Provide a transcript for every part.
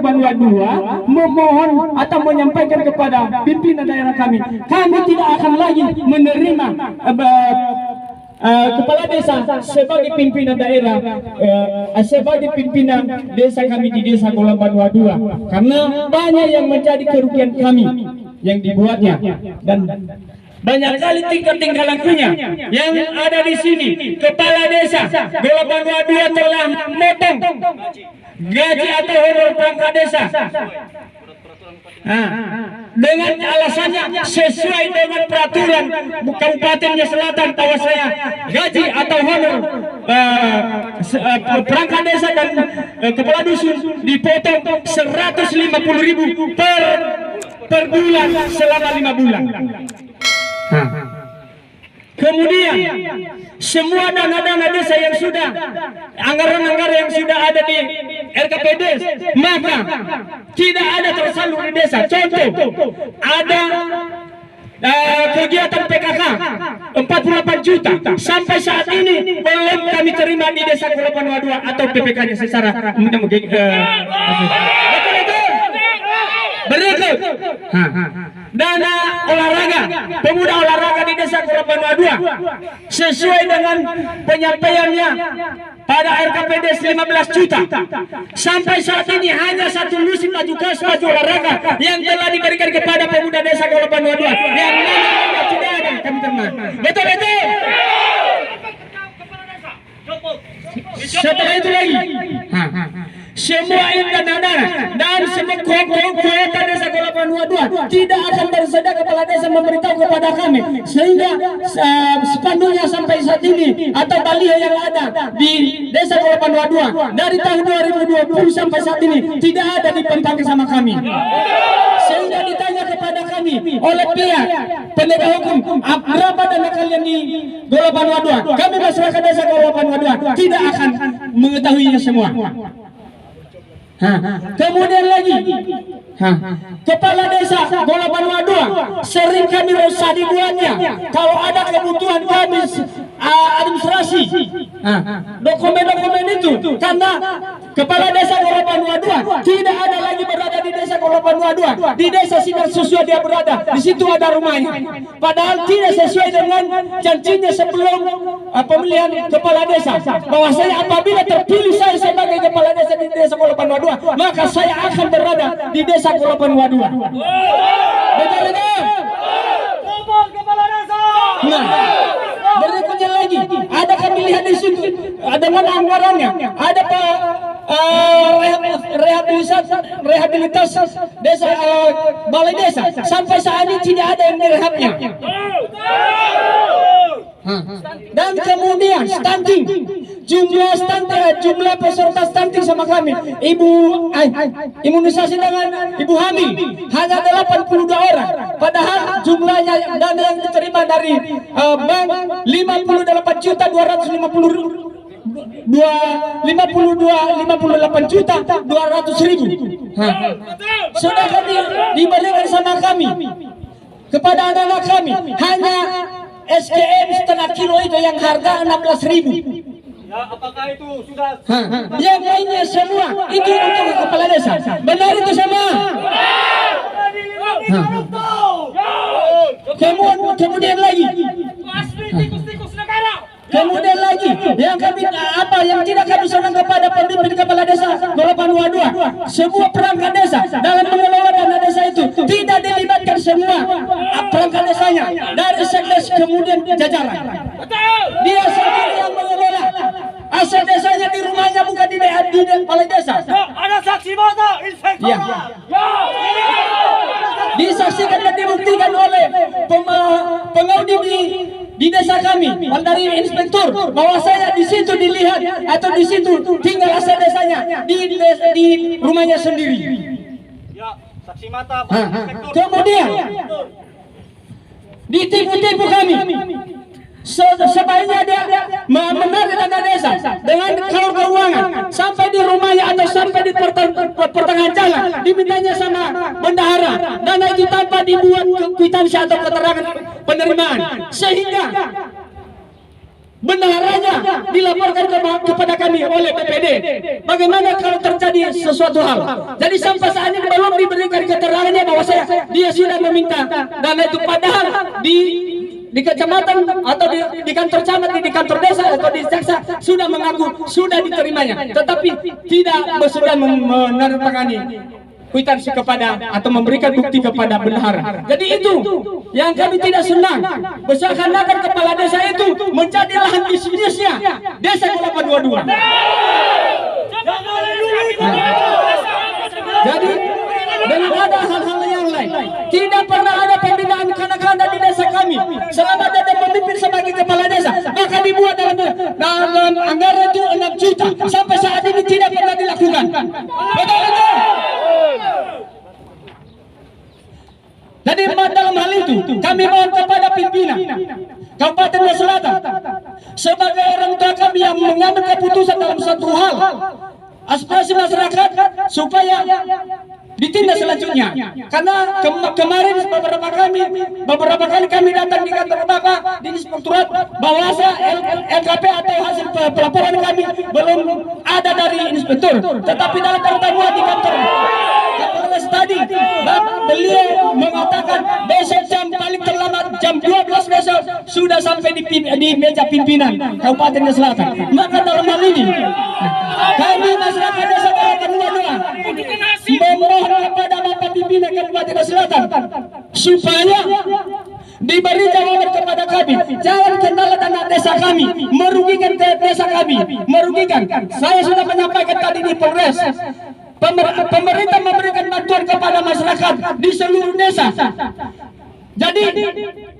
Banua II memohon atau menyampaikan kepada pimpinan daerah kami tidak akan lagi menerima kepala desa sebagai pimpinan daerah, sebagai pimpinan desa kami di desa Gola Banua II, karena banyak yang menjadi kerugian kami yang dibuatnya, dan banyak kali tingkah-tingkah yang ada di sini. Kepala desa Gola Banua II telah memotong gaji atau honor perangkat desa dengan alasannya sesuai dengan peraturan Kabupatennya Selatan, bahwa saya gaji atau honor perangkat desa dan kepala dusun dipotong 150.000 per bulan selama 5 bulan. Kemudian semua dana-dana desa yang sudah, anggaran-anggaran yang sudah ada di RKPD, maka tidak ada tersalur di desa. Contoh, ada kegiatan PKK 48 juta sampai saat ini belum kami terima di desa Gola Banua II atau PPK-nya secara berikut. Dana olahraga, pemuda olahraga di desa Gola Banua II sesuai dengan penyampaiannya pada RKPD 15 juta. Sampai saat ini hanya satu lusin baju olahraga yang telah diberikan kepada pemuda desa Gola Banua II, yang mana tidak ada kami terima. Betul. Setelah itu lagi, semua dana dan semua kuota desa Gola Banua II tidak akan bersedia kepala desa memberitahu kepada kami, sehingga spanduknya sampai saat ini atau baliho yang ada di desa Gola Banua II dari tahun 2020 sampai saat ini tidak ada dipentangkan sama kami, sehingga ditanya kepada kami oleh pihak penegak hukum, berapa dana kalian di Gola Banua II? Kami masyarakat desa Gola Banua II tidak akan mengetahuinya semua. Kemudian lagi, kepala desa Gola Banua II sering kami rusak dibuatnya kalau ada kebutuhan kami administrasi dokumen-dokumen itu, karena kepala desa Gola Banua II tidak ada lagi berada di desa Gola Banua II. Di desa Sinar Susua dia berada, di situ ada rumahnya, padahal tidak sesuai dengan janjinya sebelum pemilihan kepala desa, bahwasanya apabila terpilih saya sebagai kepala desa di desa Gola Banua II, maka saya akan berada di desa Gola Banua II. Betul. Nah, berikutnya lagi, ada kami lihat di situ, ada mana anggarannya, ada rehabilitas desa, balai desa, sampai saat ini tidak ada yang merehabnya. Dan kemudian stunting, jumlah peserta stunting sama kami, imunisasi dengan ibu hamil hanya 82 orang, padahal jumlahnya dana yang diterima dari bank 58 juta 258.200.000. Sudah diberikan sama kami kepada anak-anak kami hanya SKM setengah kilo itu yang harga 16.000. Ya, apakah itu sudah? Yang lainnya semua itu untuk kepala desa. Benar itu semua? Kemudian lagi. Kemudian lagi, yang kami yang tidak kami senang kepada pemimpin kepala desa Gola Banua II, semua perangkat desa dalam mengelola dana desa itu tidak dilibatkan semua perangkat desanya dari sekdes kemudian jajaran. Dia sendiri yang mengelola. Asal desanya di rumahnya, bukan di balai desa. Ada saksi mata, inspektor. Disaksikan dan dibuktikan oleh pengaudit di desa kami dari inspektur, bahwa saya di situ dilihat atau di situ tinggal asal desanya di rumahnya sendiri. Ya, saksi mata. Kemudian ditipu-tipu kami. Sebaiknya dia menarik dana desa dengan keuangan sampai di rumahnya atau sampai di pertengahan jalan, dimintanya sama bendahara dana itu tanpa dibuat kwitansi atau keterangan penerimaan, sehingga benarnya dilaporkan kepada kami oleh BPD. Bagaimana kalau terjadi sesuatu hal? Jadi sampai saat ini belum diberikan keterangannya bahwa dia sudah meminta dana itu, padahal di kecamatan atau di kantor camat, di kantor desa atau di jaksa sudah mengaku sudah diterimanya, tetapi tidak bersedia menandatangani kwitansi kepada atau memberikan bukti kepada bendahara. Jadi itu yang kami tidak senang. Seakan-akan kepala desa itu menjadi lahan bisnisnya Desa Kelapa Dua-Dua. Jadi dengan ada hal-hal yang lain, tidak pernah ada pembinaan kanak-kanak di desa kami selama ada pemimpin sebagai kepala desa. Maka dibuat dalam anggaran itu 6 juta sampai saat ini tidak pernah dilakukan. Betul itu. Jadi dalam hal itu kami mohon kepada pimpinan Kabupaten Selatan sebagai orang tua kami yang mengambil keputusan dalam satu hal, aspirasi masyarakat supaya ditindak selanjutnya. Karena kemarin beberapa kali kami datang di kantor Bapak Dinas Inspektorat bahwa LKP atau hasil pelaporan kami belum ada dari inspektur, tetapi dalam pertemuan di kantor Kapolres tadi beliau mengatakan besok paling terlambat jam 12 besok sudah sampai di meja pimpinan Kabupaten Selatan. Maka dalam hal ini kami masyarakat Desa Kelapa Dua-Dua memohon kepada Bapak pimpinan Kabupaten Selatan supaya diberi jawaban kepada kami. Jangan kendala dana desa kami, merugikan ke desa kami, merugikan. Saya sudah menyampaikan tadi di Polres. Pemerintah memberikan bantuan kepada masyarakat di seluruh desa. Jadi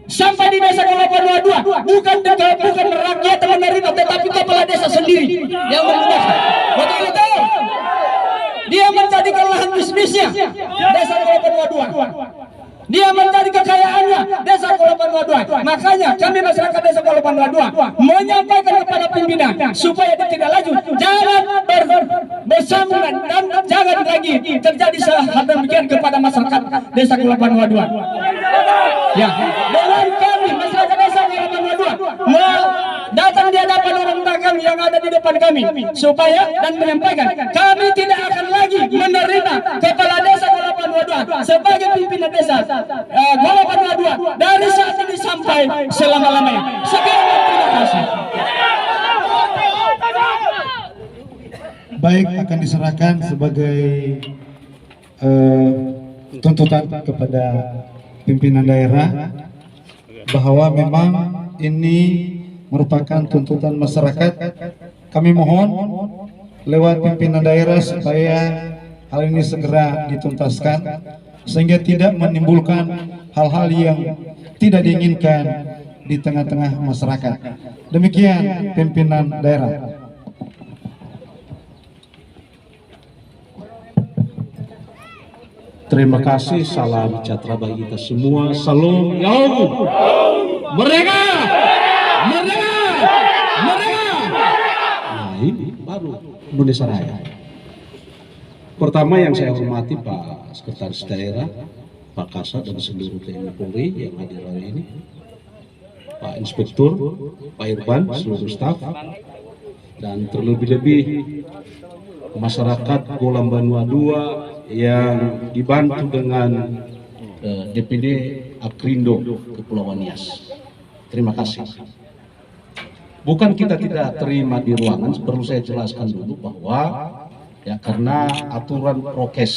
sampai di Desa Kelapa Dua-Dua bukan rakyat menerima, tetapi kepala desa sendiri yang menggunakan. Betul itu. Dia menjadikan lahan bisnisnya Desa Kelapa Dua-Dua. Dia mencari kekayaannya Desa Kelapa Dua-Dua. Makanya kami masyarakat Desa Kelapa Dua-Dua menyampaikan kepada pimpinan supaya tidak lanjut, jangan bersambungan dan jangan lagi terjadi hal demikian kepada masyarakat Desa Kelapa Dua-Dua. Ya, dengan kami masyarakat Desa Kelapa Dua-Dua datang di hadapan orang tua kami yang ada di depan kami supaya dan menyampaikan kami tidak akan lagi menerima kepala Desa Kelapa Dua-Dua sebagai pimpinan desa Kelapa Dua-Dua dari saat ini sampai selama-lamanya. Sekian, terima kasih. Baik, akan diserahkan sebagai tuntutan kepada pimpinan daerah bahwa memang ini merupakan tuntutan masyarakat. Kami mohon lewat pimpinan daerah supaya hal ini segera dituntaskan sehingga tidak menimbulkan hal-hal yang tidak diinginkan di tengah-tengah masyarakat. Demikian pimpinan daerah. Terima kasih, salam sejahtera bagi kita semua. Salam yaum merdeka, merdeka, merdeka. Nah, ini baru Indonesia Raya. Pertama yang saya hormati Pak Sekretaris Daerah, Pak Kasat dan seluruh TNI Polri yang hadir hari ini, Pak Inspektur, Pak Irban, seluruh staf, dan terlebih-lebih masyarakat Golam Banua II yang dibantu dengan DPD Akrindo Kepulauan Nias. Terima kasih. Bukan kita tidak terima di ruangan, perlu saya jelaskan dulu bahwa ya karena aturan prokes,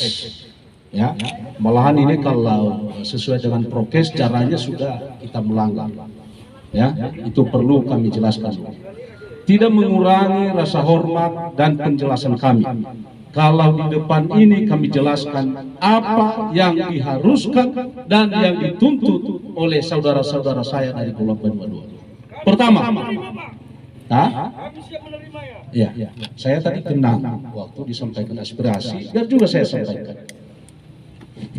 ya malahan ini kalau sesuai dengan prokes caranya sudah kita melanggar, ya itu perlu kami jelaskan dulu. Tidak mengurangi rasa hormat dan penjelasan kami. Kalau di depan ini kami jelaskan apa yang diharuskan dan yang dituntut oleh saudara-saudara saya dari Kelapa Dua-Dua. Pertama, ya, saya tadi kenal waktu disampaikan aspirasi dan juga saya sampaikan.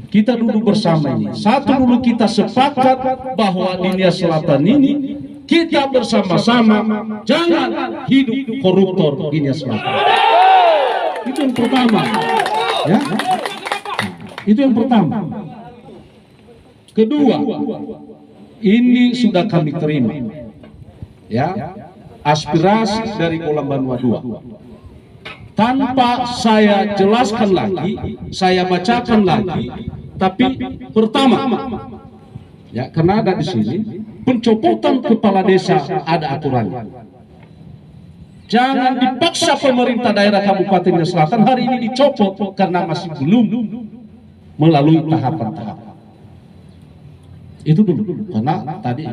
Kita duduk bersama ini. Satu dulu kita sepakat bahwa di Nias Selatan ini kita bersama-sama jangan hidup koruptor di Nias Selatan. Itu yang pertama, ya. Itu yang pertama. Kedua, ini sudah kami terima, ya. aspirasi dari Golang Banua II. Tanpa saya jelaskan lagi, saya bacakan lagi, tapi pertama, ya karena ada di sini, pencopotan kepala desa ada aturannya. Jangan dipaksa pemerintah daerah Kabupaten Selatan hari ini dicopot karena masih belum melalui tahapan-tahapan. Itu dulu, karena tadi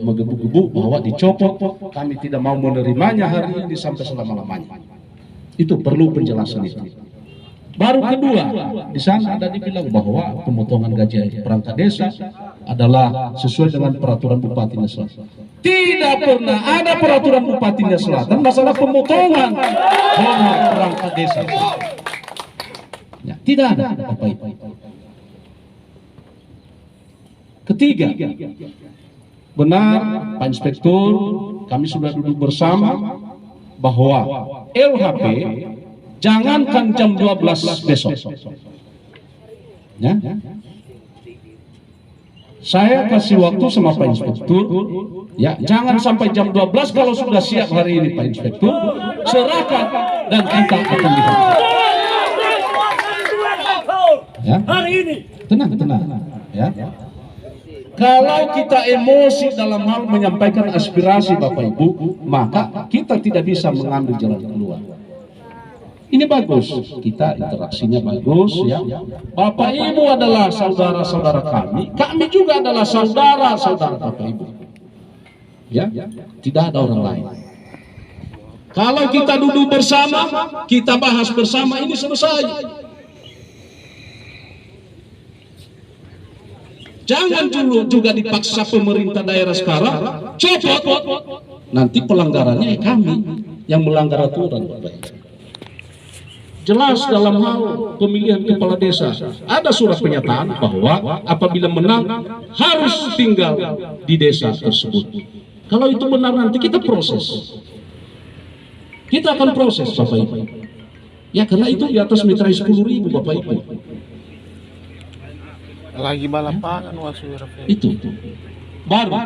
menggebu-gebu bahwa dicopot, kami tidak mau menerimanya hari ini sampai selama-lamanya. Itu perlu penjelasan itu. Baru kedua, di sana ada dibilang bahwa pemotongan gaji perangkat desa adalah sesuai dengan peraturan Bupati Selatan. Tidak pernah ada peraturan Bupati Selatan masalah pemotongan honor perangkat desa. Ya, tidak ada, Bapak Ibu. Ketiga, benar Pak Inspektur, kami sudah duduk bersama bahwa LHP jangankan jam 12 besok. Ya. Saya kasih waktu sama Pak Inspektur, ya jangan sampai jam 12, kalau sudah siap hari ini Pak Inspektur, serahkan dan kita akan lihat. Ya. Hari ini. Tenang. Ya. Kalau kita emosi dalam hal menyampaikan aspirasi Bapak Ibu, maka kita tidak bisa mengambil jalan keluar. Ini bagus, kita interaksinya bagus ya. Bapak Ibu adalah saudara-saudara kami juga adalah saudara-saudara Bapak Ibu. Ya, tidak ada orang lain. Kalau kita duduk bersama, kita bahas bersama, ini selesai. Jangan juga dipaksa pemerintah daerah sekarang copot, nanti pelanggarannya kami yang melanggar aturan. Jelas dalam hal pemilihan kepala desa ada surat pernyataan bahwa apabila menang harus tinggal di desa tersebut. Kalau itu benar nanti kita proses, kita akan proses Bapak Ibu. Ya karena itu di atas mitra 10.000 Bapak Ibu. Lagi balapangan wasura Itu baru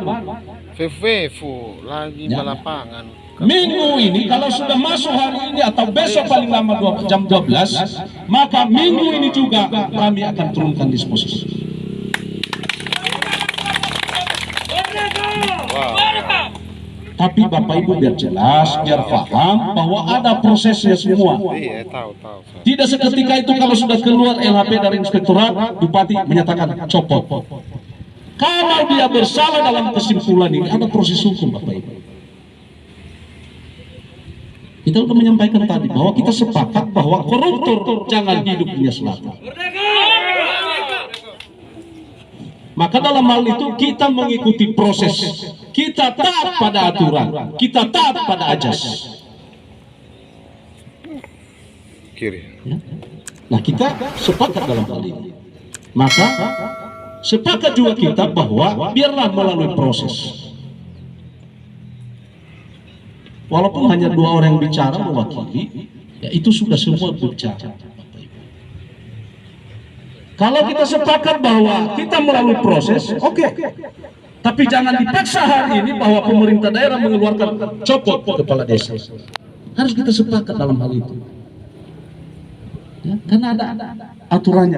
Fefu lagi Ya. balapangan. minggu ini kalau sudah masuk hari ini atau besok paling lama jam 12, maka minggu ini juga kami akan turunkan disposisi. Wow. Tapi Bapak Ibu biar jelas, biar paham bahwa ada prosesnya semua. Iya, tahu. Tidak seketika itu kalau sudah keluar LHP dari inspektorat, Bupati menyatakan copot. Kalau dia bersalah dalam kesimpulan ini, ada proses hukum Bapak Ibu. Kita sudah menyampaikan tadi bahwa kita sepakat bahwa koruptor jangan hidup di Selatan. Maka dalam hal itu kita mengikuti proses, kita taat pada aturan, kita taat pada ajas. Kiri. Ya. Nah kita sepakat dalam hal ini. Maka sepakat juga kita bahwa biarlah melalui proses. Walaupun hanya 2 orang yang bicara mewakili, ya itu sudah semua bicara. Kalau kita sepakat bahwa kita melalui proses, oke. Tapi jangan dipaksa hari ini bahwa pemerintah daerah mengeluarkan copot kepala desa. Harus kita sepakat dalam hal itu. Ya, karena ada aturannya.